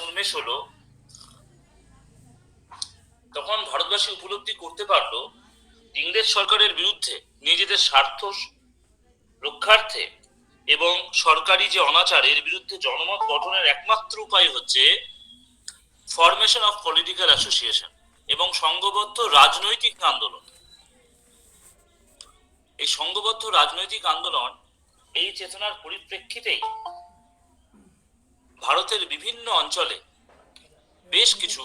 উন্মেষ হলো, তখন ভারতবাসী উপলব্ধি করতে পারলো ইংরেজ সরকারের বিরুদ্ধে নিজেদের স্বার্থ রক্ষার্থে এবং সরকারি যে অনাচারের বিরুদ্ধে জনমত গঠনের একমাত্র উপায় হচ্ছে ফরমেশন অফ পলিটিক্যাল অ্যাসোসিয়েশন এবং সংঘবদ্ধ রাজনৈতিক আন্দোলন। এই সংঘবদ্ধ রাজনৈতিক আন্দোলন এই চেতনার পরিপ্রেক্ষিতেই ভারতের বিভিন্ন অঞ্চলে বেশ কিছু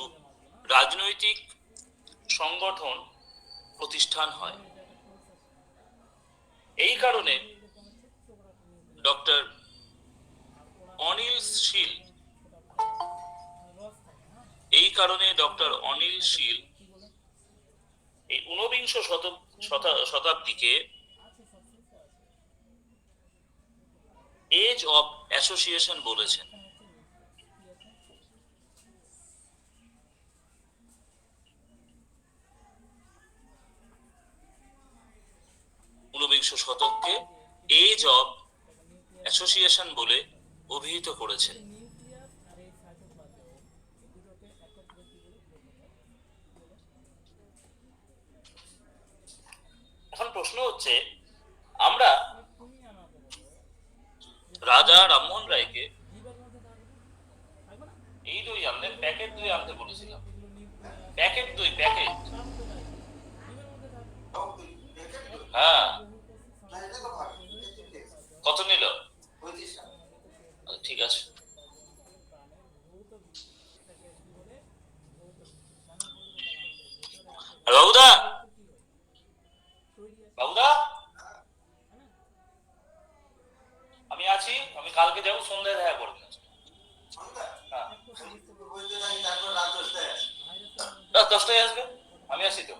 রাজনৈতিক সংগঠন প্রতিষ্ঠান হয়। এই কারণে ডক্টর অনিল শীল এই ঊনবিংশ শতাব্দীকে এজ অফ অ্যাসোসিয়েশন বলেছেন। ঊনবিংশ শতককে এজ অফ অ্যাসোসিয়েশন বলে অভিহিত করেছেন। এখন প্রশ্ন হচ্ছে, আমরা রাজা রামমোহন রায়কে এই দই আনলেন, প্যাকেট দই আনতে বলেছিলাম। প্যাকেট দই, প্যাকেট, হ্যাঁ। কত নিল? ঠিক আছে। বাবুদা, বাবুদা, আমি আছি, আমি কালকে যাবো, সন্ধ্যায় দেখা করবেন। রাত 10টায় আসবে, আমি আসি তো।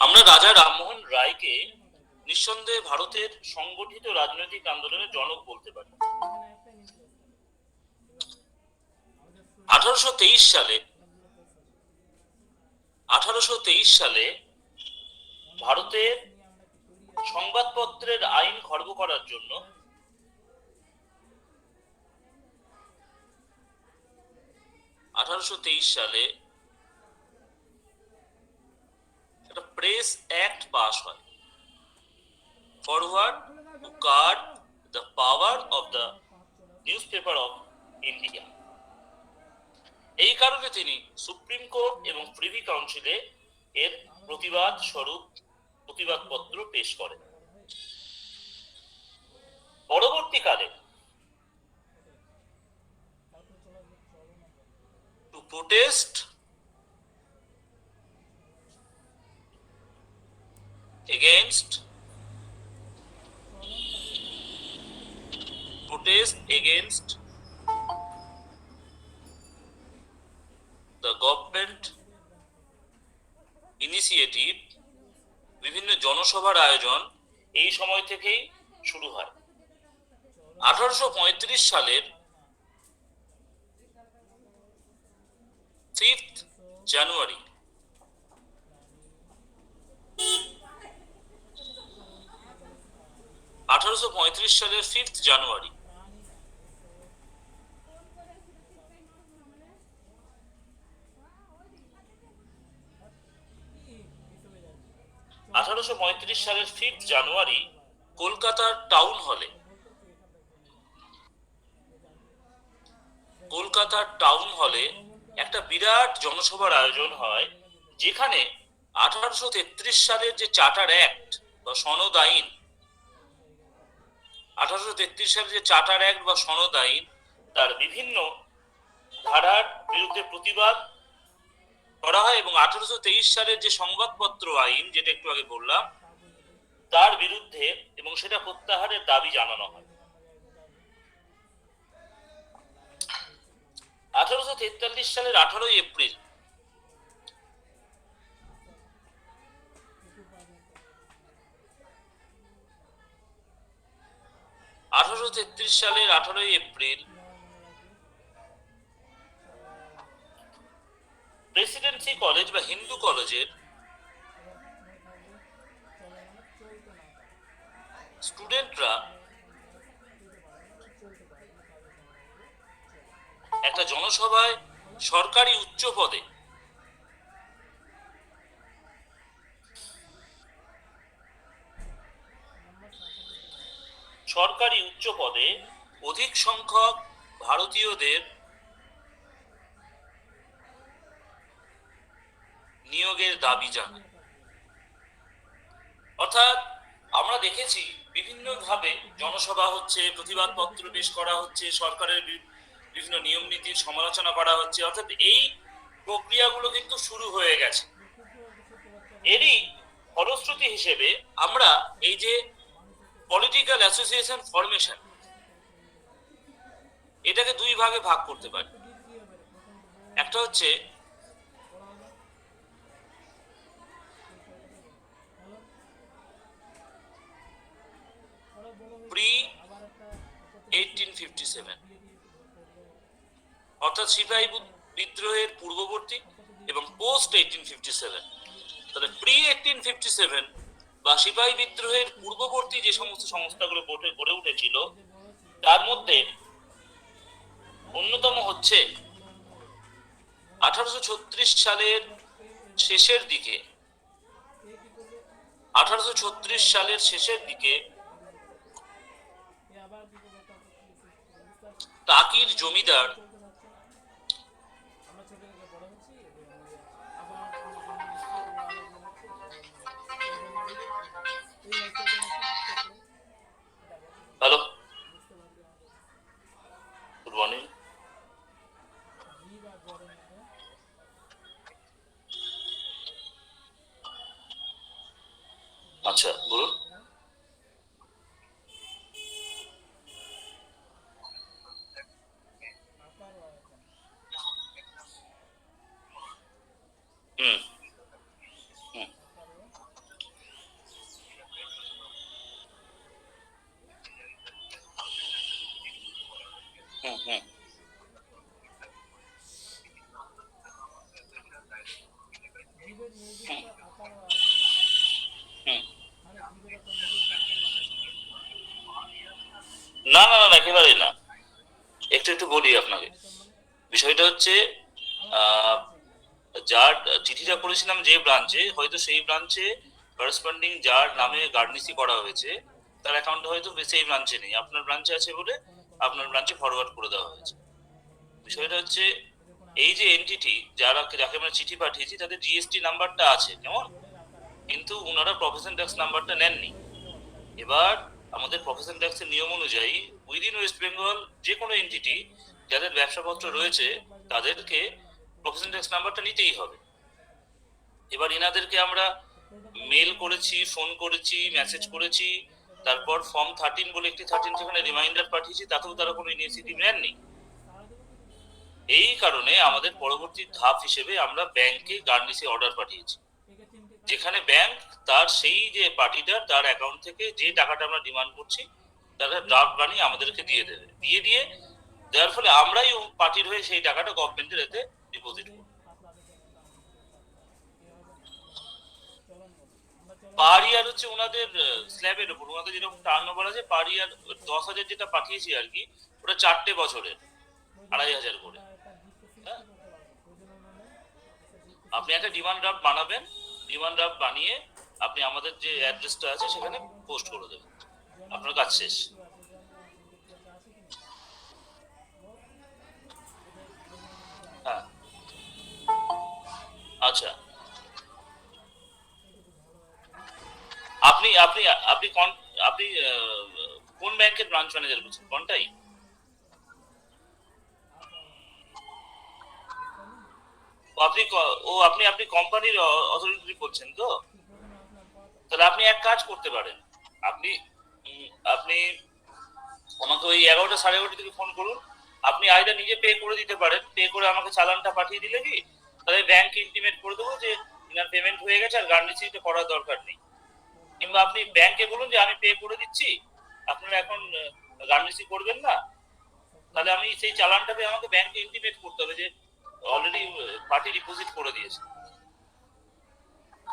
আমরা রাজা রামমোহন রায়কে নিঃসন্দেহে ভারতের সংগঠিত রাজনৈতিক আন্দোলনের জনক বলতে পারি। 1823 সালে ভারতের সংবাদপত্রের আইন খর্ব করার জন্য একটা প্রেস অ্যাক্ট পাস হয়, forward to card the power of the newspaper of India. এই কারণে তিনি সুপ্রিম কোর্ট এবং প্রিভি কাউন্সিলে এর প্রতিবাদ স্বরূপ প্রতিবাদপত্র পেশ করেন। পরবর্তীকালে two protest against the government initiative, বিভিন্ন জনসভার আয়োজন এই সময় থেকেই শুরু হয়। 1835 সালের 5th জানুয়ারি কলকাতার টাউন হলে একটা বিরাট জনসভার আয়োজন হয়, যেখানে 1833 সালের যে চার্টার অ্যাক্ট বা সনদ আইন 1833 সালের যে চার্টার অ্যাক্ট বা সনদ আইন, তার বিভিন্ন ধারার বিরুদ্ধে প্রতিবাদ করা হয় এবং 1823 সালের যে সংবাদপত্র আইন, যেটা একটু আগে বললাম, তার বিরুদ্ধে এবং সেটা প্রত্যাহারের দাবি জানানো হয়। 1843 সালের 18ই এপ্রিল প্রেসিডেন্সি কলেজ বা হিন্দু কলেজের স্টুডেন্টরা একটা জনসভায় সরকারি উচ্চ পদে অধিক সংখ্যক ভারতীয়দের নিয়োগের দাবি জানায়। অর্থাৎ আমরা দেখেছি বিভিন্নভাবে জনসভা হচ্ছে, প্রতিবাদপত্র পেশ করা হচ্ছে, সরকারের বিভিন্ন নিয়ম নীতির সমালোচনা করা হচ্ছে, অর্থাৎ এই প্রক্রিয়াগুলো কিন্তু শুরু হয়ে গেছে। এরই ফলশ্রুতি হিসেবে আমরা এই যে পলিটিক্যাল অ্যাসোসিয়েশন ফরমেশন, এটাকে দুই ভাগে ভাগ করতে পারি। একটা হচ্ছে প্রি 1857, অর্থাৎ সিপাহী বিদ্রোহের পূর্ববর্তী, এবং পোস্ট 1857। তাহলে প্রি 1857 বা সিপাহী বিদ্রোহের পূর্ববর্তী যে সমস্ত সংস্থাগুলো গড়ে উঠেছিল, তার মধ্যে অন্যতম হচ্ছে 1836 সালের শেষের দিকে টাকির জমিদার হ্যালো, গুড মর্নিং। আচ্ছা, বলুন। হুম হুম হুম হুম হুম হুম। না না না, একেবারেই না। একটু একটু বলি আপনাকে। বিষয়টা হচ্ছে, আহ, যার চিঠিটা করেছিলাম যে ব্রাঞ্চে, হয়তো সেই ব্রাঞ্চে করেসপন্ডিং যার নামে গার্নিসি করা হয়েছে, তার অ্যাকাউন্ট হয়তো সেই ব্রাঞ্চে নেই, আপনার ব্রাঞ্চে আছে বলে আপনার ব্রাঞ্চে ফরওয়ার্ড করে দেওয়া হয়েছে। বিষয়টা হচ্ছে, এই যে এনটিটি যাকে আমরা চিঠি পাঠিয়েছি, তাদের জিএসটি নাম্বারটা আছে কেমন, কিন্তু ওনারা প্রফেশন ট্যাক্স নাম্বারটা নেননি। এবার আমাদের প্রফেশন ট্যাক্সের নিয়ম অনুযায়ী উইদিন ওয়েস্ট বেঙ্গল যে কোনো এনটিটি যাদের ব্যবসাপত্র রয়েছে, তাদেরকে প্রফেশন ট্যাক্স নাম্বারটা নিতেই হবে। এবার এনাদেরকে আমরা মেল করেছি, ফোন করেছি, মেসেজ করেছি, তারপর ফর্ম 13 বলে একটি 13 সেখানে রিমাইন্ডার পাঠিয়েছি, তাতেও তারা কোনো ইনিশিয়েটিভ নেননি। এই কারণে আমাদের পরবর্তী ধাপ হিসেবে আমরা ব্যাংকে গার্নিসি অর্ডার পাঠিয়েছি, যেখানে ব্যাংক তার সেই যে পার্টিটার তার অ্যাকাউন্ট থেকে যে টাকাটা আমরা ডিমান্ড করছি, তারা ড্রাফট বানিয়ে আমাদেরকে দিয়ে দেবে, দিয়ে দেওয়ার ফলে আমরাই পার্টির হয়ে সেই টাকাটা গভর্নমেন্টের এতে ডিপোজিট করব। পার ইয়ার হচ্ছে ওনাদের স্ল্যাবের উপর, ওনাদের যেরকম টার্ন ওভার আছে, পার ইয়ার 10,000 যেটা পাঠিয়েছি আর কি, ওটা 4টে বছরের 2,500 করে। হ্যাঁ, আপনি একটা ডিমান্ড ড্রাফট বানাবেন, ডিমান্ড ড্রাফট বানিয়ে আপনি আমাদের যে অ্যাড্রেসটা আছে সেখানে পোস্ট করে দেবেন, আপনার কাজ শেষ। হ্যাঁ, আচ্ছা। আপনি আপনি আপনি কোন আপনি কোন ব্যাংকের ব্রাঞ্চ ম্যানেজার বলছেন, কোনটাই? আপনি কোম্পানির অথরিটি বলছেন তো? তাহলে আপনি এক কাজ করতে পারেন। আপনি আপনি আমাকে ওই 11টা 11:30 থেকে ফোন করুন। আপনি আইডা নিজে পে করে দিতে পারেন, পে করে আমাকে চালানটা পাঠিয়ে দিলে কি, তাহলে ব্যাংক ইন্টিমেট করে দেবো যে আপনার পেমেন্ট হয়ে গেছে, আর গার্নিসিটা করার দরকার নেই। কিংবা আপনি ব্যাংকে বলুন যে আমি পে করে দিচ্ছি, আপনারা এখন গার্নিসি করবেন না, তাহলে আমি সেই চালানটাকে আমাকে ব্যাংকে ইন্টিমেট করতে হবে যে অলরেডি পার্টি ডিপোজিট করে দিয়েছে।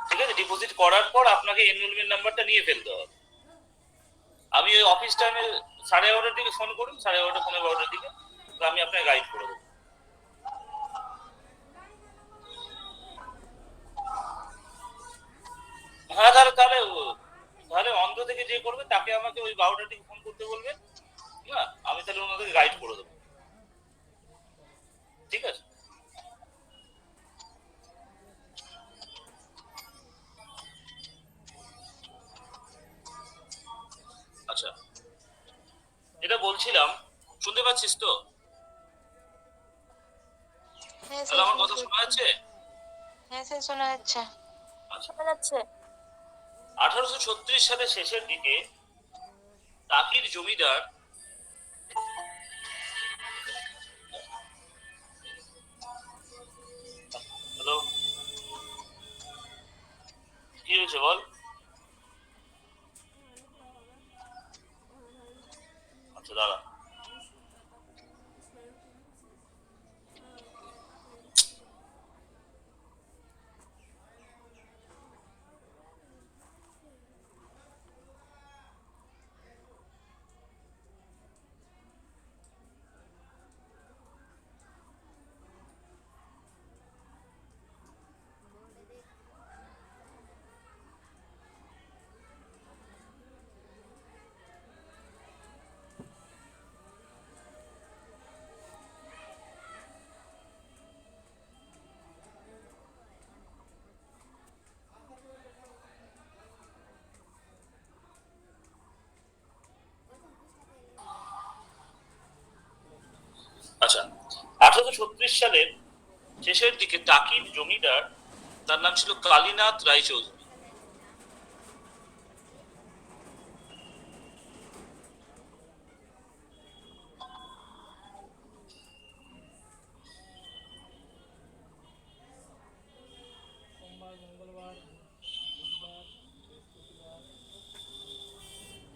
ঠিক আছে, ডিপোজিট করার পর আপনাকে এনরোলমেন্ট নাম্বারটা নিয়ে ফেলতে হবে। আমি ওই অফিস টাইমে 11:30 দিকে ফোন করুন, 11:30 12:30 দিকে, তো আমি আপনাকে গাইড করে দেবো। হ্যাঁ, তাহলে তাহলে তাহলে অন্ধ্র থেকে যে করবে তাকে আমাকে ওই 12টার দিকে ফোন করতে বলবেন না, আমি তাহলে ওনাদেরকে গাইড করে দেবো। ঠিক আছে। আচ্ছা, যেটা বলছিলাম, শুনতে পাচ্ছিস তো? হ্যাঁ তাহলে স্যার, আমার কথা শুনতে শোনা যাচ্ছে? হ্যাঁ স্যার, শোনা যাচ্ছে। আচ্ছা, শোনা যাচ্ছে। 1836 সালের শেষের দিকে টাকির জমিদার হ্যালো, কি হয়েছে বল? আচ্ছা দাঁড়া। আচ্ছা, 1836 সালের শেষের দিকে টাকির জমিদার, তার নাম ছিল কালীনাথ রায়চৌধুরী।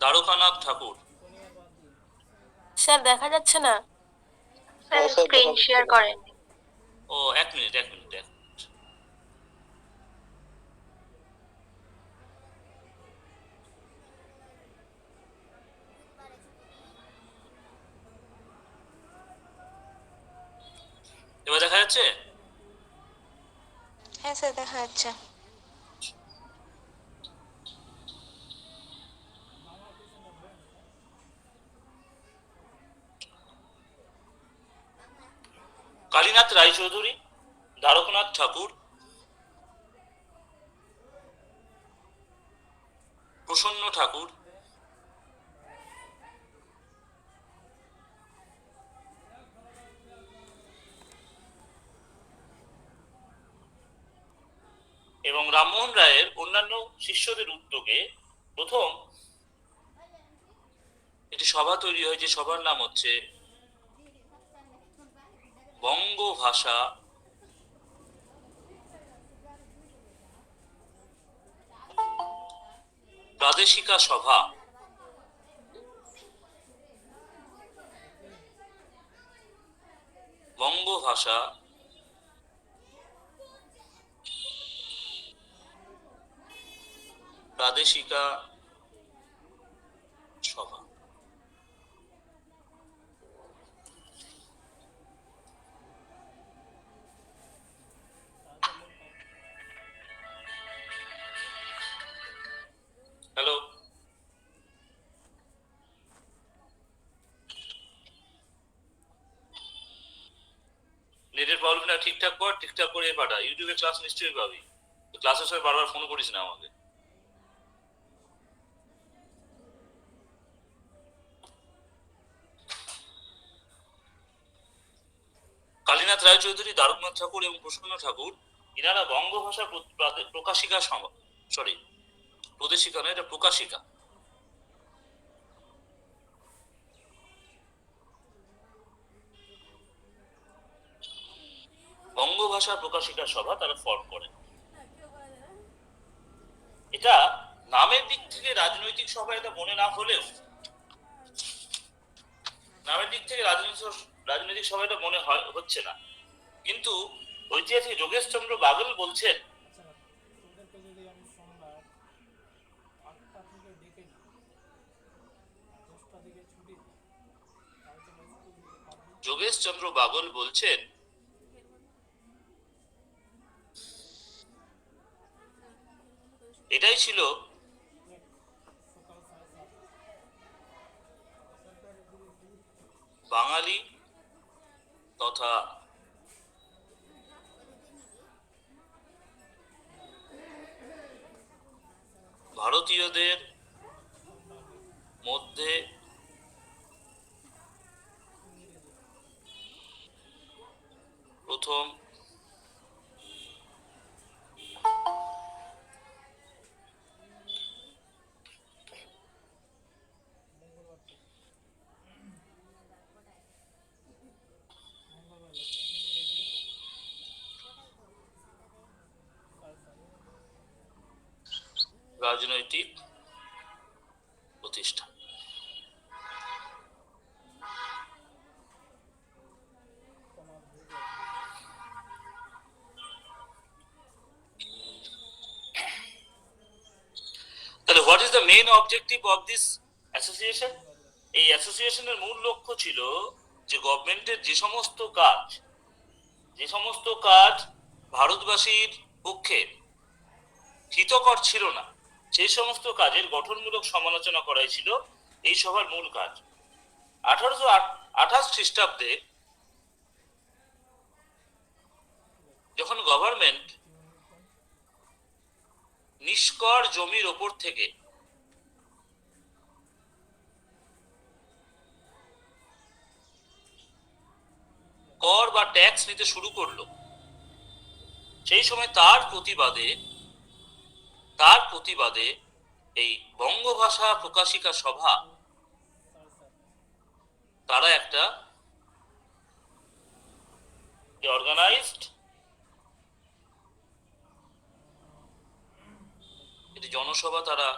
দ্বারকানাথ ঠাকুর। স্যার দেখা যাচ্ছে না, স্যার স্ক্রিন শেয়ার করেন। ও, এক মিনিট এক মিনিট এক মিনিট। এবার দেখা যাচ্ছে? হ্যাঁ স্যার, দেখা যাচ্ছে। কালীনাথ রায়চৌধুরী, দ্বারকনাথ ঠাকুর, প্রসন্ন ঠাকুর, এবং রামমোহন রায়ের অন্যান্য শিষ্যদের উদ্যোগে প্রথম একটি সভা তৈরি হয়, যে সভার নাম হচ্ছে বঙ্গ ভাষা প্রাদেশিকা সভা। বঙ্গ ভাষা প্রাদেশিকা সভা। হ্যালো, নেটের প্রবলেমটা ঠিকঠাক কর, ঠিকঠাক করে পাঠা। ইউটিউবে ক্লাস নিশ্চয়ই পাবি, ক্লাসের সময় বারবার ফোন করিস না আমাকে। কালীনাথ রায়চৌধুরী, দ্বারকনাথ ঠাকুর এবং প্রসন্ন ঠাকুর, এনারা বঙ্গভাষা প্রকাশিকা সরি, প্রদেশিকা নয়, এটা প্রকাশিকা, বঙ্গভাষা প্রকাশিকা সভা তারা ফর্ম করেন। এটা নামের দিক থেকে রাজনৈতিক সভা এটা মনে না হলেও, নামের দিক থেকে রাজনৈতিক সভা এটা মনে হচ্ছে না, কিন্তু ঐতিহাসিক যোগেশ চন্দ্র বাগল বলছেন যোগেশ চন্দ্র বাগল বলছেন, এটাই ছিল বাঙালি তথা ভারতীয়দের মধ্যে প্রথম রাজনৈতিক প্রতিষ্ঠান। তাহলে what is the main objective of this association? এই অ্যাসোসিয়েশনের মূল লক্ষ্য ছিল যে গভর্নমেন্টের যে সমস্ত কাজ ভারতবাসীর পক্ষে হিতকর ছিল না, সেই সমস্ত কাজের গঠনমূলক সমালোচনা করাই ছিল এই সভার মূল কাজ। 1828 খ্রিস্টাব্দে যখন গভর্নমেন্ট নিষ্কর জমির ওপর থেকে কর বা ট্যাক্স নিতে শুরু করলো, সেই সময় তার প্রতিবাদে এই বঙ্গভাষা প্রকাশিকা সভা তারা একটা অর্গানাইজড জনসভা তারা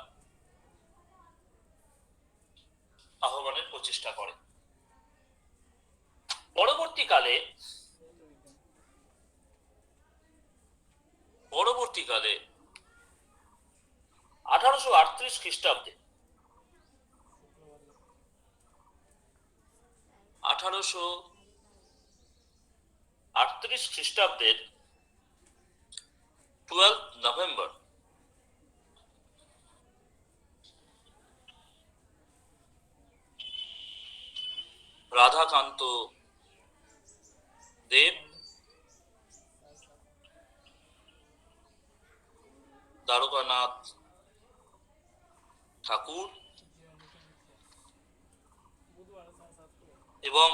আহ্বানের প্রচেষ্টা করে। পরবর্তীকালে 1838 খ্রিস্টাব্দে 1838 খ্রিস্টাব্দের 12 নভেম্বর রাধাকান্ত দেব, দ্বারকানাথ ঠাকুর এবং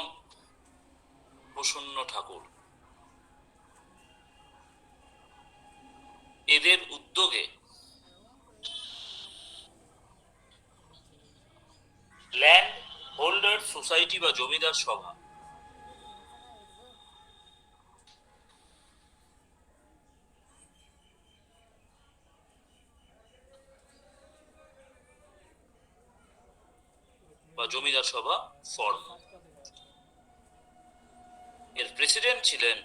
প্রসন্ন ঠাকুর এদের উদ্যোগে ল্যান্ড হোল্ডার সোসাইটি বা জমিদার সভা ফর্ম। এর প্রেসিডেন্ট ছিলেন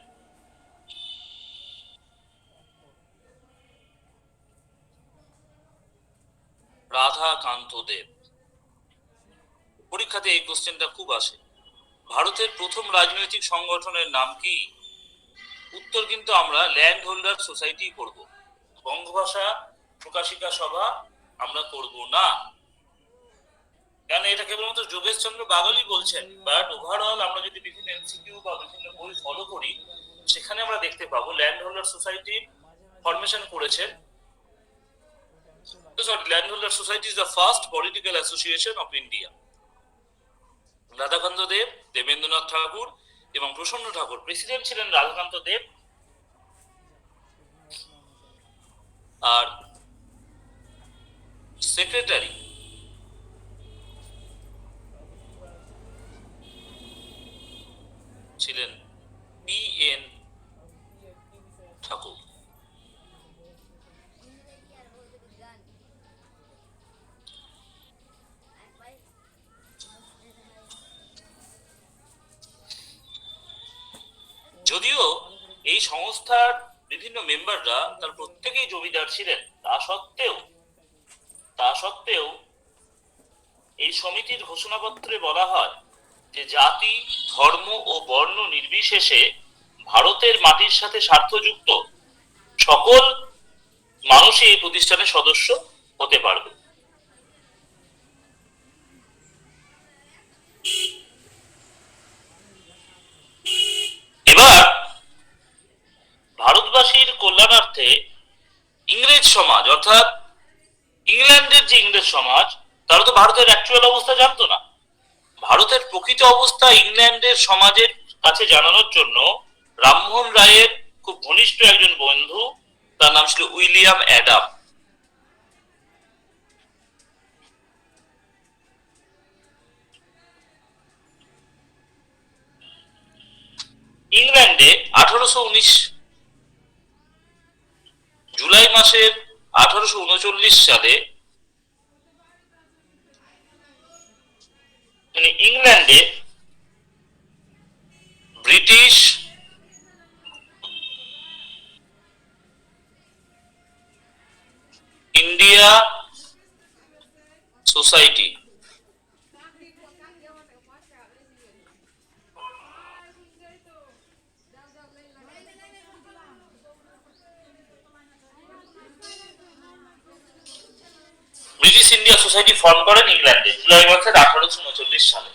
রাধাকান্ত দেব। পরীক্ষাতে এই কোশ্চেনটা খুব আসে, ভারতের প্রথম রাজনৈতিক সংগঠনের নাম কি? উত্তর কিন্তু আমরা ল্যান্ড হোল্ডার সোসাইটি করব, বঙ্গভাষা প্রকাশিকা সভা আমরা করব না, কারণ এটা কেবলমাত্র যোগেশ চন্দ্র বাগলই বলছেন। বাট ওভারঅল আমরা যদি বিভিন্ন এমসিকিউ বা বিভিন্ন বই ফলো করি, সেখানে আমরা দেখতে পাবো ল্যান্ড হোল্ডার সোসাইটি ফরমেশন করেছেন। Land holder society is the first political association of India. Radhakanta Deb, Debendranath Tagore এবং প্রসন্ন ঠাকুর। প্রেসিডেন্ট ছিলেন রাধাকান্ত দেব, আর সেক্রেটারি ছিলেন পি.এন. ঠাকুর। যদিও এই সংস্থার বিভিন্ন মেম্বাররা তার প্রত্যেকেই জমিদার ছিলেন, তা সত্ত্বেও এই সমিতির ঘোষণাপত্রে বলা হয় যে জাতি, ধর্ম ও বর্ণ নির্বিশেষে ভারতের মাটির সাথে স্বার্থযুক্ত সকল মানুষই এই প্রতিষ্ঠানের সদস্য হতে পারবে। এবার ভারতবাসীর কল্যাণার্থে ইংরেজ সমাজ অর্থাৎ ইংল্যান্ডের যে ইংরেজ সমাজ, তারা তো ভারতের অ্যাকচুয়াল অবস্থা জানতো না। ভারতের প্রকৃত অবস্থা ইংল্যান্ডের সমাজের কাছে জানানোর জন্য রামমোহন রায়ের খুব ঘনিষ্ঠ একজন বন্ধু, তার নাম ছিল উইলিয়াম অ্যাডাম। ইংল্যান্ডে 1819 জুলাই মাসের 1839 সালে ইংল্যান্ডে British India society British India society form করেন ইংল্যান্ডে জুলাই মাসের 1839 সালে।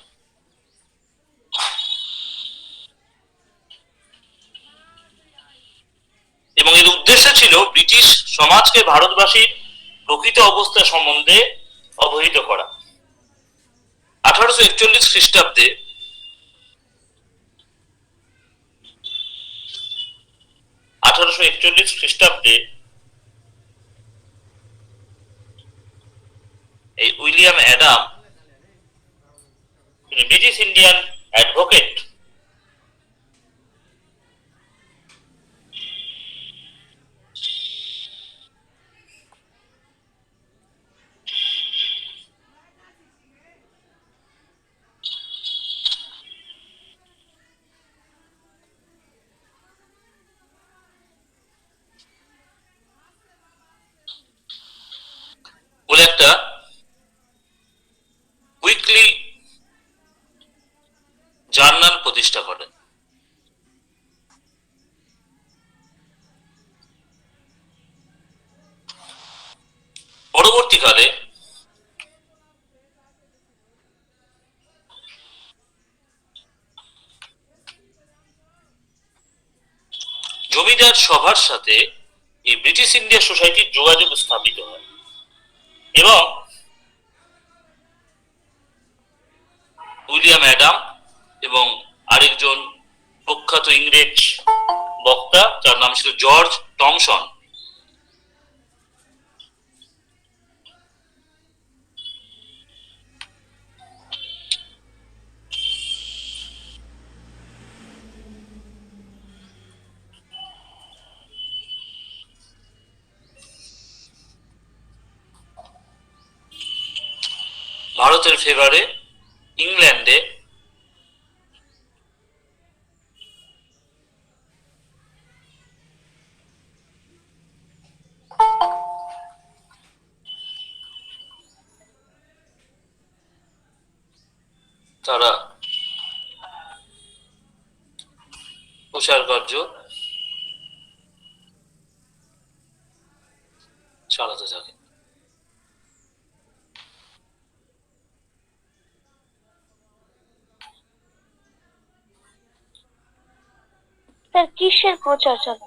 এবং এর উদ্দেশ্য ছিল ব্রিটিশ সমাজকে ভারতবাসীর প্রকৃত অবস্থা সম্বন্ধে অবহিত করা। 1841 খ্রিস্টাব্দে এই উইলিয়াম অ্যাডাম, তিনি ব্রিটিশ ইন্ডিয়ান অ্যাডভোকেট, বলে একটা উইকলি জার্নাল প্রতিষ্ঠা করেন। পরবর্তীকালে জমিদার সভার সাথে এই ব্রিটিশ ইন্ডিয়া সোসাইটির যোগাযোগ স্থাপিত হয় এবং উইলিয়াম অ্যাডাম এবং আরেকজন প্রখ্যাত ইংরেজ বক্তা, যার নাম ছিল জর্জ টমসন, ভারতের ফেভারে ইংল্যান্ডে তারা প্রচার কার্য চালাতে থাকে। স্যার কিসের প্রচার চলে?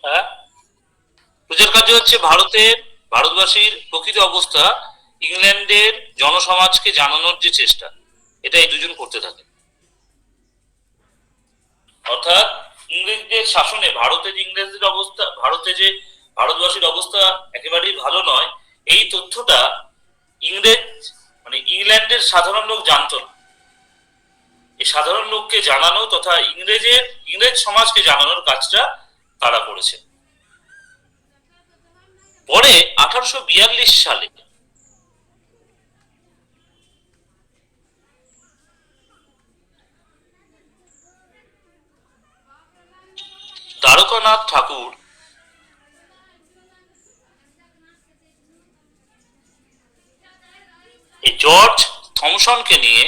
হ্যাঁ, প্রচার কার্য হচ্ছে ভারতবাসীর প্রকৃত অবস্থা ইংল্যান্ডের জনসমাজকে জানানোর যে চেষ্টা, এটা এই দুজন করতে থাকে। অর্থাৎ ইংরেজদের শাসনে ভারতবাসীর অবস্থা একেবারেই ভালো নয়, এই তথ্যটা ইংল্যান্ডের সাধারণ লোক জানতো না। এই সাধারণ লোককে জানানো তথা ইংরেজ সমাজকে জানানোর কাজটা তারা করেছে। পরে 1842 সালে দ্বারকানাথ ঠাকুর এই জর্জ থমসনকে নিয়ে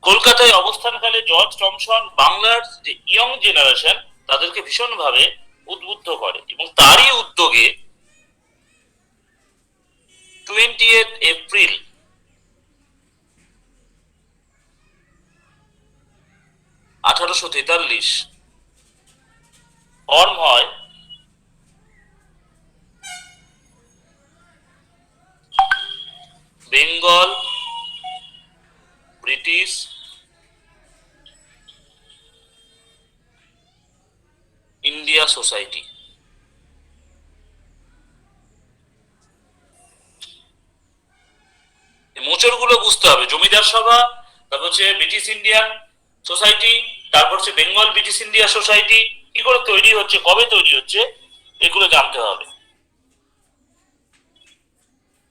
কলকাতায় অবস্থানকালে জর্জ টমসন বাংলার যে ইয়ং জেনারেশন তাদেরকে ভীষণভাবে উদ্বুদ্ধ করে এবং তারই উদ্যোগে 20 এপ্রিল 1843 ফর্ম হয় বেঙ্গল ব্রিটিশ ইন্ডিয়া সোসাইটি। মোচড়গুলো বুঝতে হবে, জমিদার সভা, তারপর হচ্ছে ব্রিটিশ ইন্ডিয়ান সোসাইটি, তারপর হচ্ছে বেঙ্গল ব্রিটিশ ইন্ডিয়া সোসাইটি, কি করে তৈরি হচ্ছে, কবে তৈরি হচ্ছে, এগুলো জানতে হবে।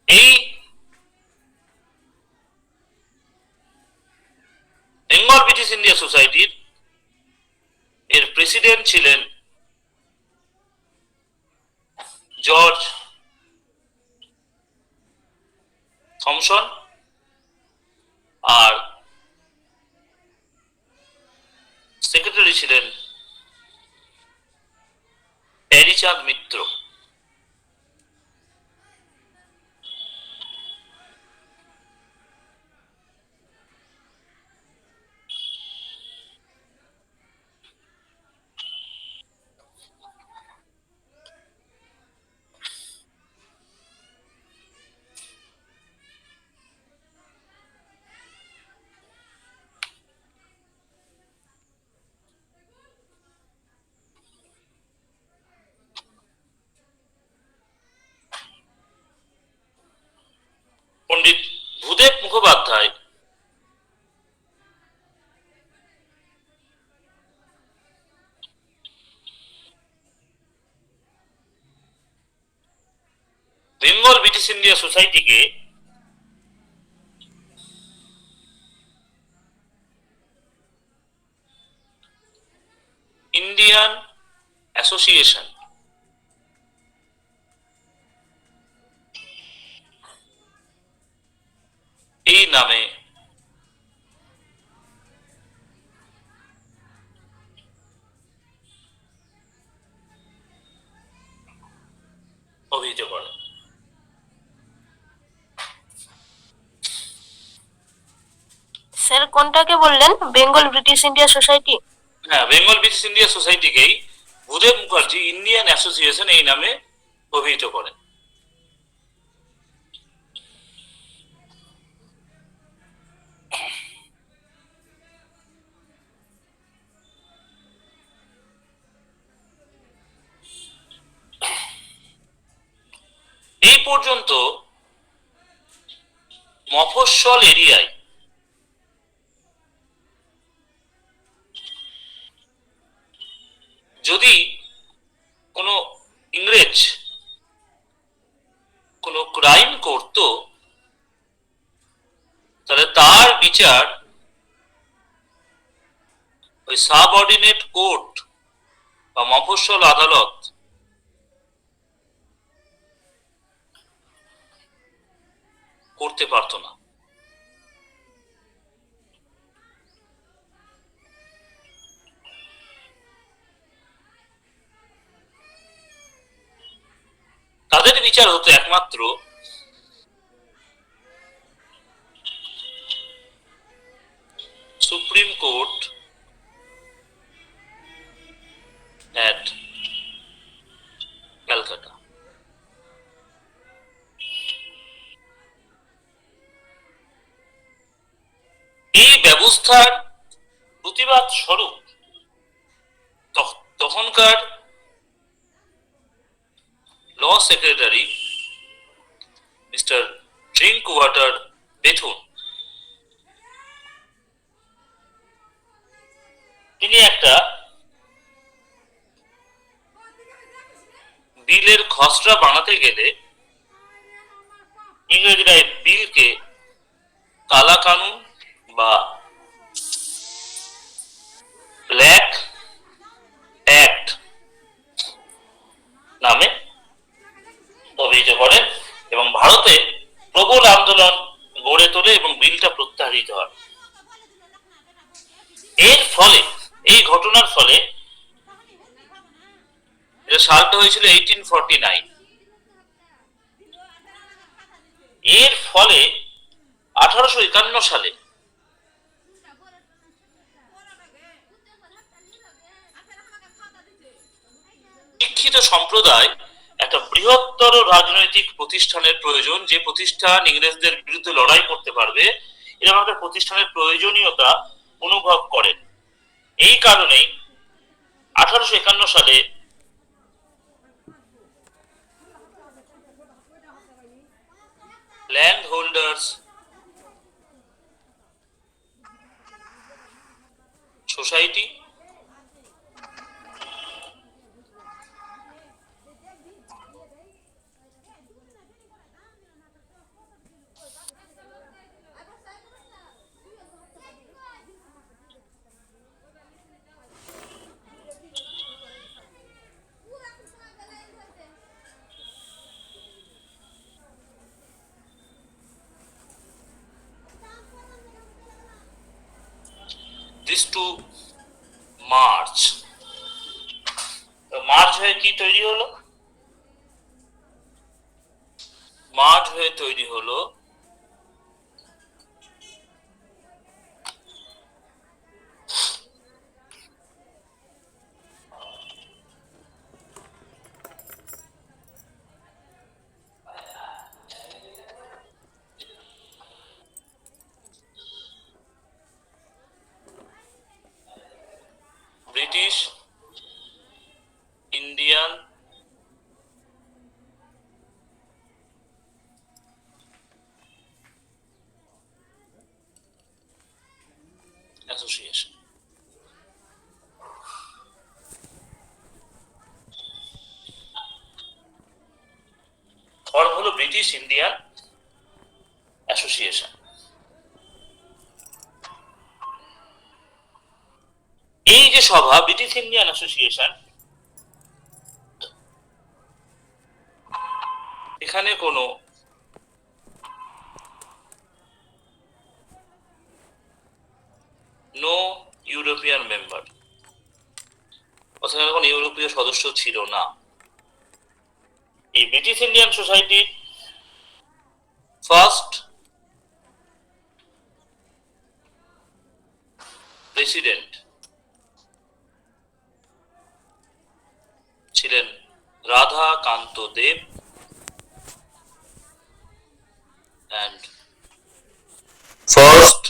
এই বেঙ্গল ব্রিটিশ ইন্ডিয়া সোসাইটির এর প্রেসিডেন্ট ছিলেন জর্জ থমসন আর সেক্রেটারি ছিলেন প্যারীচাঁদ মিত্র। পণ্ডিত ভূদেব মুখোপাধ্যায় বেঙ্গল ব্রিটিশ ইন্ডিয়া সোসাইটিকে ইন্ডিয়ান অ্যাসোসিয়েশন এই নামে অভিহিত করে। স্যার কোনটাকে বললেন, বেঙ্গল ব্রিটিশ ইন্ডিয়া সোসাইটি? হ্যাঁ, বেঙ্গল ব্রিটিশ ইন্ডিয়া সোসাইটিকেই ভূদেব মুখার্জি ইন্ডিয়ান অ্যাসোসিয়েশন এই নামে অভিহিত করেন। এই পর্যন্ত মফস্বল এরিয়ায় যদি কোনো ইংরেজ কোনো ক্রাইম করত তাহলে তার বিচার ওই সাবঅর্ডিনেট কোর্ট বা মফস্বল আদালত করতে পারত না। তাদের বিচার হতো একমাত্র সুপ্রিম কোর্ট এট ক্যালকাটা। এই ব্যবস্থার প্রতিবাদ স্বরূপ তখনকার law secretary mister Drinkwater Bethune তিনি একটা বিলের খসড়া বানাতে গেলে ইংরেজরা এই বিলকে কালা কানুন বা ব্ল্যাক অ্যাক্ট নামে অভিহিত করেন এবং ভারতে প্রবল আন্দোলন গড়ে তোলে এবং বিলটা প্রত্যাহারিত হয়। এর ফলে, এই ঘটনার ফলে, এটা সালটা হয়েছিল 1849, এর ফলে 1851 সালে শিক্ষিত সম্প্রদায় একটা বৃহত্তর রাজনৈতিক প্রতিষ্ঠানের প্রয়োজন, যে প্রতিষ্ঠান ইংরেজদের বিরুদ্ধে লড়াই করতে পারবে, এরকম একটা প্রতিষ্ঠানের প্রয়োজনীয়তা অনুভব করেন। এই কারণেই 1851 সালে land holders society this to March হয়ে কি তৈরি হলো? মার্চ হয়ে তৈরি হলো ব্রিটিশ ইন্ডিয়ান অ্যাসোসিয়েশন। হলো ব্রিটিশ ইন্ডিয়ান অ্যাসোসিয়েশন। এই যে সভা, ব্রিটিশ ইন্ডিয়ান অ্যাসোসিয়েশন, এখানে কোনো নো ইউরোপিয়ান মেম্বার, অর্থাৎ কোনো ইউরোপীয় সদস্য ছিল না। এই ব্রিটিশ ইন্ডিয়ান সোসাইটির ফার্স্ট প্রেসিডেন্ট ছিলেন রাধাকান্ত দেব and first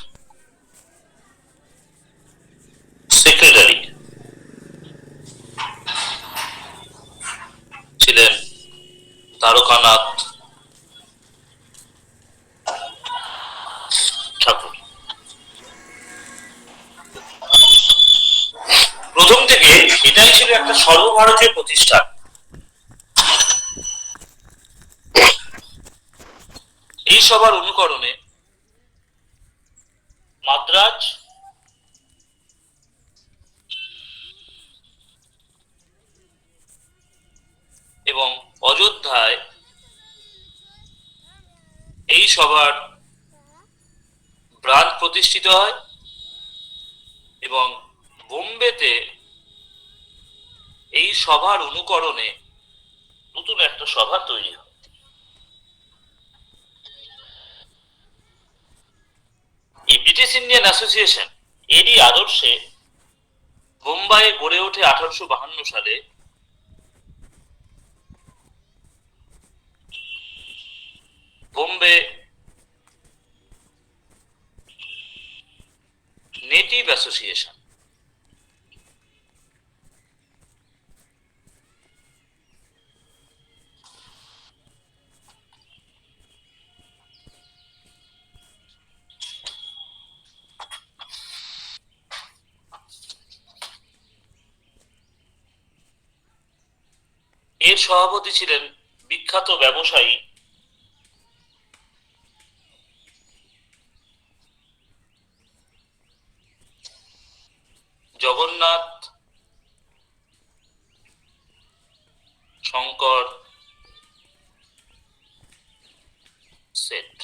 secretary ছিলেন তারকানাথ ঠাকুর। প্রথম থেকে এটাই ছিল একটা সর্বভারতীয় প্রতিষ্ঠান। এই সভার অনুকরণে মাদ্রাজ, এবং অযোধ্যায় এই সভার ব্রাঞ্চ প্রতিষ্ঠিত হয় এবং বোম্বেতে এই সভার অনুকরণে নতুন একটা সভা তৈরি হয়। এই ব্রিটিশ ইন্ডিয়ান অ্যাসোসিয়েশন এরই আদর্শে বোম্বাইয়ে গড়ে ওঠে 1852 সালে। Bombay native association. এর সভাপতি ছিলেন বিখ্যাত ব্যবসায়ী জগন্নাথ শঙ্কর সেট।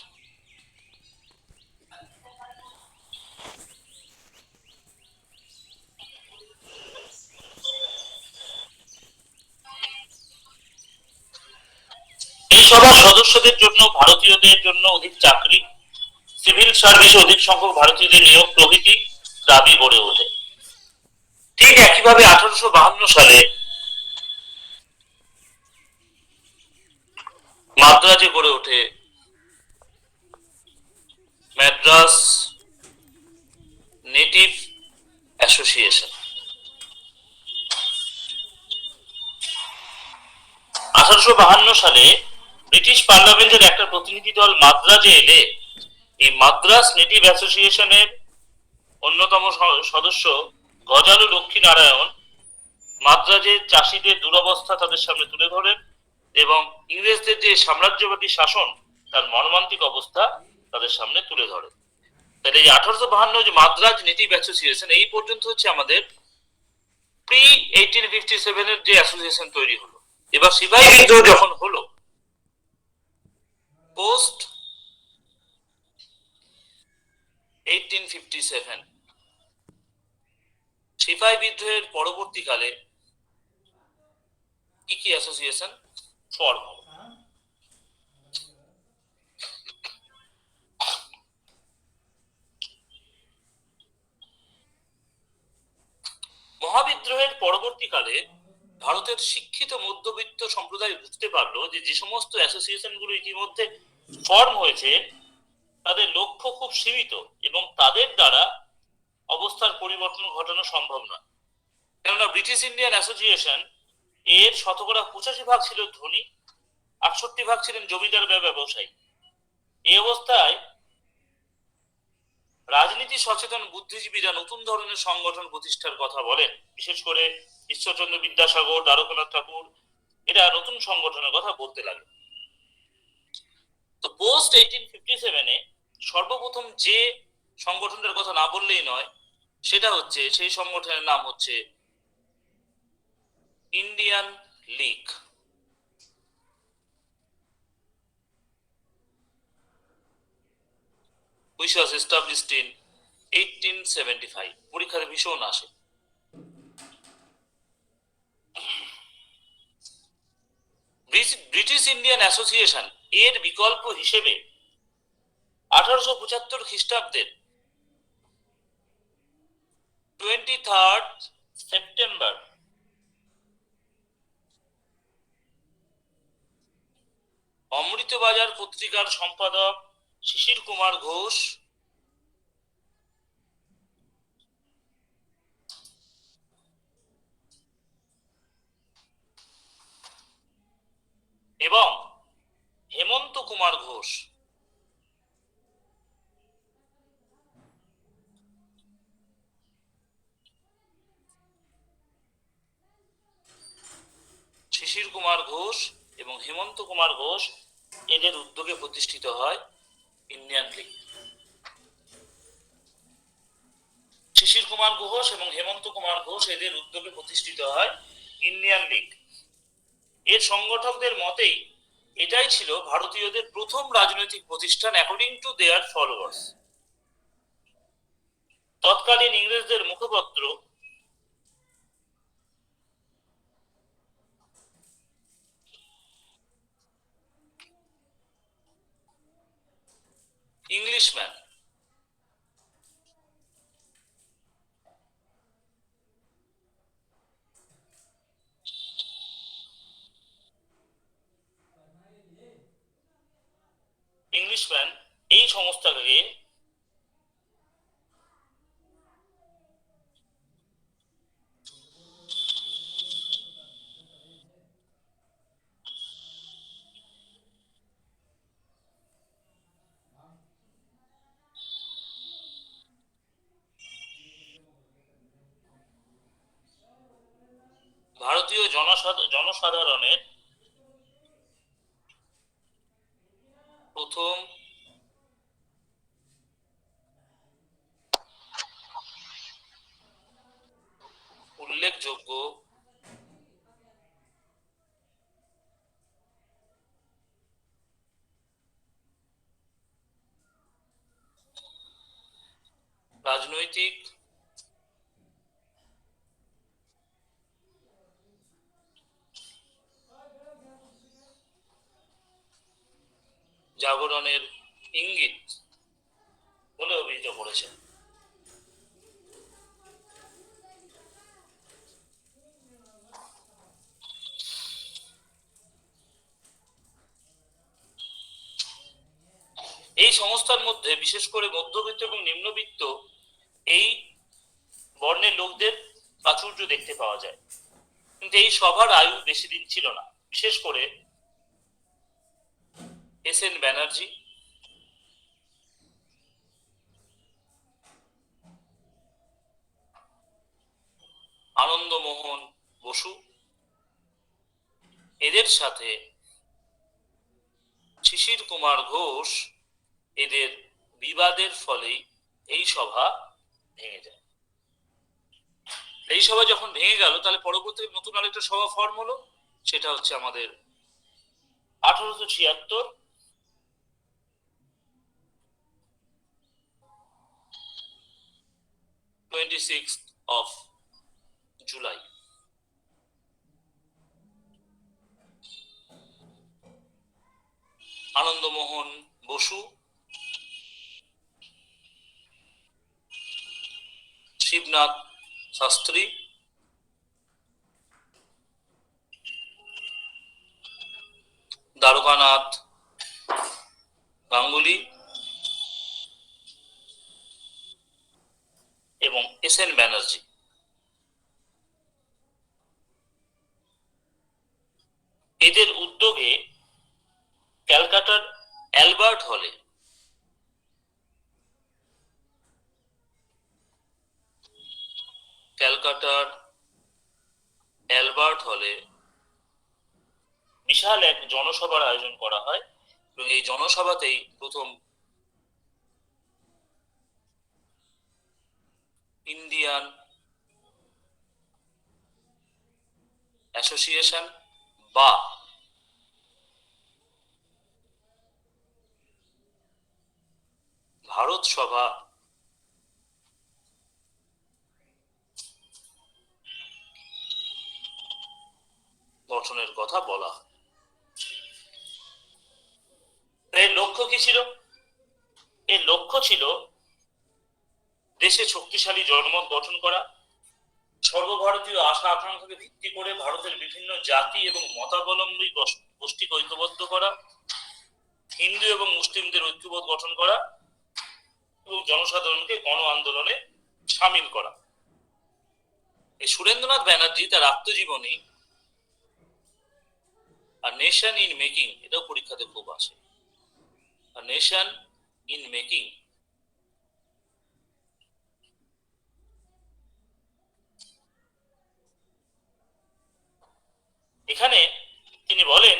মন্ত্রিসভার সদস্যদের জন্য ভারতীয়দের জন্য অধিক চাকরি, সিভিল সার্ভিসে অধিক সংখ্যক ভারতীয়দের নিয়োগ প্রভৃতি দাবি গড়ে ওঠে। ঠিক একইভাবে 1852 সালে মাদ্রাজে গড়ে ওঠে ম্যাড্রাস নেটিভ অ্যাসোসিয়েশন। 1852 সালে ব্রিটিশ পার্লামেন্টের একটা প্রতিনিধি দল মাদ্রাজে এলে এই মাদ্রাস নেটিভ অ্যাসোসিয়েশনের অন্যতম সদস্য গজালু লক্ষ্মীনারায়ণ মাদ্রাজের চাষীদের দুরবস্থা তাদের সামনে তুলে ধরেন এবং ইংরেজদের যে সাম্রাজ্যবাদী শাসন তার মর্মান্তিক অবস্থা তাদের সামনে তুলে ধরে। তাহলে এই 1852 যে মাদ্রাজ নেটিভ অ্যাসোসিয়েশন এই পর্যন্ত হচ্ছে আমাদের প্রি 1857 এর যে অ্যাসোসিয়েশন তৈরি হলো। এবার সিপাহী বিদ্রোহ যখন হলো পোস্ট 1857, সিপাহী বিদ্রোহের পরবর্তীকালে কি কি অ্যাসোসিয়েশন ফর্ম হলো? মহাবিদ্রোহের পরবর্তীকালে ভারতের শিক্ষিত মধ্যবিত্ত সম্প্রদায় বুঝতে পারলো যে সমস্ত অ্যাসোসিয়েশন গুলো ইতিমধ্যে ফর্ম হয়েছে তাদের লক্ষ্য খুব সীমিত এবং তাদের দ্বারা অবস্থার পরিবর্তন ঘটানো সম্ভব নয়। কেননা ব্রিটিশ ইন্ডিয়ান অ্যাসোসিয়েশন এর 85% ছিল ধনী, 68% ছিলেন জমিদার বা ব্যবসায়ী। এই অবস্থায় রাজনীতি সচেতন বুদ্ধিজীবীরা নতুন ধরনের সংগঠন প্রতিষ্ঠার কথা বলেন, বিশেষ করে ঈশ্বরচন্দ্র বিদ্যাসাগর, দ্বারকানাথ ঠাকুর এরা নতুন সংগঠনের কথা বলতে লাগে। তো পোস্ট 1857 সর্বপ্রথম যে সংগঠনটার কথা না বললেই নয় সেটা হচ্ছে, সেই সংগঠনের নাম হচ্ছে Indian League. which was established in 1875. পরীক্ষাতে ভীষণ আসে। ব্রিটিশ ইন্ডিয়ান অ্যাসোসিয়েশন এর বিকল্প হিসেবে 1875 খ্রিস্টাব্দের 23 সেপ্টেম্বর অমৃতবাজার পত্রিকার সম্পাদক শিশির কুমার ঘোষ এবং হেমন্ত কুমার ঘোষ শিশির কুমার ঘোষ এবং হেমন্ত কুমার ঘোষ এদের উদ্যোগে প্রতিষ্ঠিত হয় ইন্ডিয়ান লীগ। শিশির কুমার ঘোষ এবং হেমন্ত কুমার ঘোষ এদের উদ্যোগে প্রতিষ্ঠিত হয় ইন্ডিয়ান লীগ। এর সংগঠকদের মতেই এটাই ছিল ভারতীয়দের প্রথম রাজনৈতিক প্রতিষ্ঠান অ্যাকর্ডিং টু দেয়ার ফলোয়ার্স। তৎকালীন ইংরেজদের মুখপত্র ইংলিশম্যান এই সংস্থাকে ভারতীয় জনসাধারণের প্রথম উল্লেখযোগ্য রাজনৈতিক জাগরণের ইঙ্গিত বলে অভিহিত করেছেন। এই সংস্থার মধ্যে বিশেষ করে মধ্যবিত্ত এবং নিম্নবিত্ত এই বর্ণের লোকদের প্রাচুর্য দেখতে পাওয়া যায়, কিন্তু এই সভার আয়ু বেশি দিন ছিল না। বিশেষ করে এস.এন. ব্যানার্জি, আনন্দমোহন বসু, এদের সাথে শিশির কুমার ঘোষ, এদের বিবাদের ফলেই এই সভা ভেঙে যায়। এই সভা যখন ভেঙে গেল, তাহলে পরবর্তী নতুন আরেকটা সভা ফর্ম হলো, সেটা হচ্ছে আমাদের 1876 26th of জুলাই। আনন্দমোহন বসু, শিবনাথ শাস্ত্রী, দ্বারকানাথ গাঙ্গুলি এবং এস.এন. ব্যানার্জি, এদের উদ্যোগে ক্যালকাটার অ্যালবার্ট হলে বিশাল এক জনসভার আয়োজন করা হয় এবং এই জনসভাতেই প্রথম ইন্ডিয়ান অ্যাসোসিয়েশন বা ভারত সভা গঠনের কথা বলা হয়। এর লক্ষ্য কি ছিল? এর লক্ষ্য ছিল দেশে শক্তিশালী জনমত গঠন করা, সর্বভারতীয় আশা আকাঙ্ক্ষাকে ভিত্তি করে ভারতের বিভিন্ন জাতি এবং মতাবলম্বী গোষ্ঠীকে ঐক্যবদ্ধ করা, হিন্দু এবং মুসলিমদের ঐক্যবোধ গঠন করা এবং জনসাধারণকে গণ আন্দোলনে সামিল করা। এই সুরেন্দ্রনাথ ব্যানার্জি তার আত্মজীবনী আর নেশন ইন মেকিং, এটাও পরীক্ষাতে খুব আসে, আর নেশন ইন মেকিং, এখানে তিনি বলেন,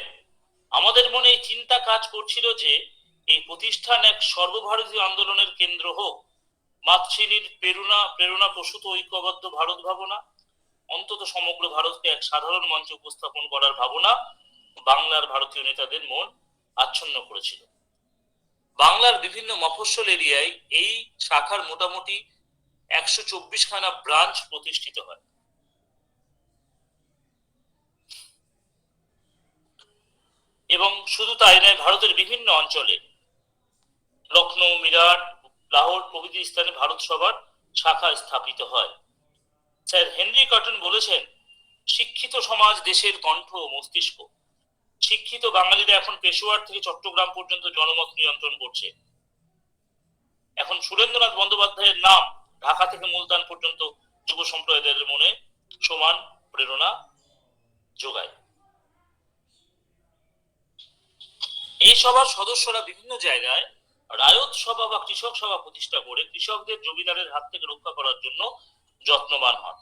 আমাদের মনে এই চিন্তা কাজ করছিল যে এই প্রতিষ্ঠান এক সর্বভারতীয় আন্দোলনের কেন্দ্র হোক, মাতৃনীর প্রেরণা প্রসূত ঐক্যবদ্ধ ভারত ভাবনা, অন্তত সমগ্র ভারতকে এক সাধারণ মঞ্চে উপস্থাপন করার ভাবনা বাংলার ভারতীয় নেতাদের মন আচ্ছন্ন করেছিল। বাংলার বিভিন্ন মফস্বল এরিয়ায় এই শাখার মোটামুটি 124খানা ব্রাঞ্চ প্রতিষ্ঠিত হয় এবং শুধু তাই নয়, ভারতের বিভিন্ন অঞ্চলে লখনৌ, মিরাট, লাহোর প্রভৃতি স্থানে ভারত সভার শাখা স্থাপিত হয়। স্যার হেনরি কটন বলেছেন, শিক্ষিত সমাজ দেশের কণ্ঠ ও মস্তিষ্ক। শিক্ষিত বাঙালিরা এখন পেশোয়ার থেকে চট্টগ্রাম পর্যন্ত জনমত নিয়ন্ত্রণ করছে। এখন সুরেন্দ্রনাথ বন্দ্যোপাধ্যায়ের নাম ঢাকা থেকে মুলতান পর্যন্ত যুব সম্প্রদায়ের মনে সমান প্রেরণা যোগায়। এই সভার সদস্যরা বিভিন্ন জায়গায় রায়ত সভা বা কৃষক সভা প্রতিষ্ঠা করে কৃষকদের জমিদারের হাত থেকে রক্ষা করার জন্য যত্নবান হন।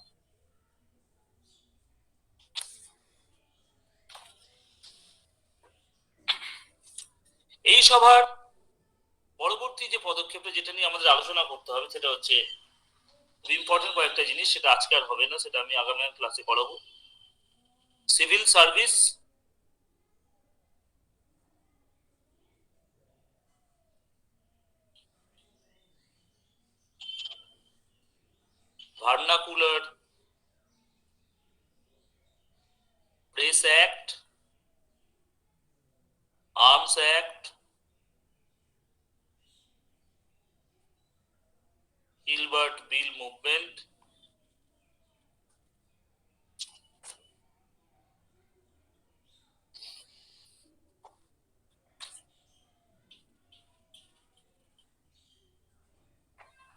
এই সভার পরবর্তী যে পদক্ষেপে যেটা নিয়ে আমাদের আলোচনা করতে হবে, সেটা হচ্ছে ইম্পর্টেন্ট কয়েকটা জিনিস, সেটা আজকে আর হবে না, সেটা আমি আগামী ক্লাসে করাবো। Civil service, vernacular press act, arms act, Ilbert bill movement,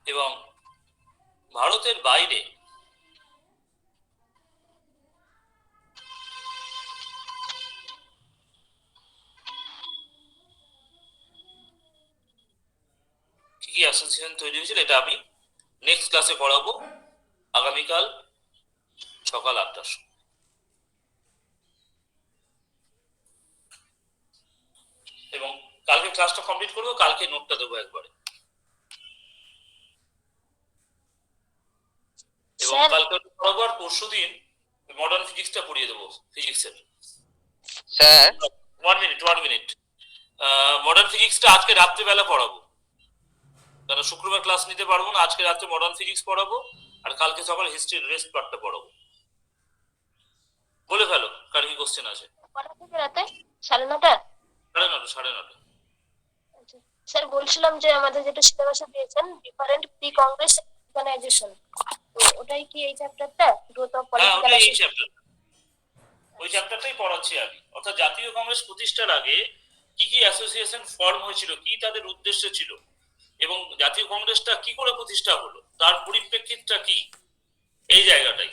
এবং ভারতের বাইরে কি কি অ্যাসোসিয়েশন তৈরি হয়েছিল এটা আমি নেক্সট ক্লাসে পড়াবো, আগামীকাল সকাল 8টার সময়। এবং কালকে ক্লাসটা কমপ্লিট করবো, কালকে নোটটা দেবো একবারে। এবং স্যার কালকে পড়াবো, আর পরশুদিন মডার্ন ফিজিক্সটা পড়িয়ে দেবো, ফিজিক্সের। স্যার 1 মিনিট মডার্ন ফিজিক্সটা আজকে রাত্রিবেলা পড়াবো, কারণ শুক্রবার ক্লাস নিতে পারবো না। আজকে রাত্রে মডার্ন ফিজিক্স পড়াবো, আর কালকে সকালে হিস্ট্রির রেস্ট পার্টটা পড়াবো। বলে ফেলো কার কি কোশ্চেন আছে। কটা থেকে রাতে? 9:30? 9:30, 9:30। আচ্ছা। স্যার বলছিলাম যে আমাদের যেটা সিলেবাসে দিয়েছেন ডিফারেন্ট প্রি কংগ্রেস অর্গানাইজেশন, তো ওটাই কি এই চ্যাপ্টারটা গ্রোথ অফ হ্যাঁ, পলিটিক্যাল ওটাই এই চ্যাপ্টার, ওই চ্যাপ্টারটাই পড়াচ্ছি আমি। অর্থাৎ জাতীয় কংগ্রেস প্রতিষ্ঠার আগে কি কি অ্যাসোসিয়েশন ফর্ম হয়েছিল, কি তাদের উদ্দেশ্য ছিল, এবং জাতীয় কংগ্রেসটা কি করে প্রতিষ্ঠা হলো, তার পরিপ্রেক্ষিতটা কি, এই জায়গাটাই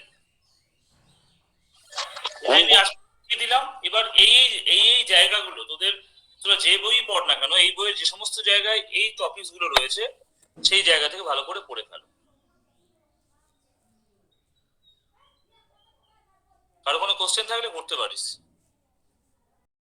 আমি আজকে দিলাম। এবার এই এই এই জায়গাগুলো তোদের, তোরা যে বই পড় না কেন, এই বইয়ের যে সমস্ত জায়গায় এই টপিকস গুলো রয়েছে সেই জায়গা থেকে ভালো করে পড়ে ফেলো। কারো কোনো কোশ্চেন থাকলে করতে পারিস।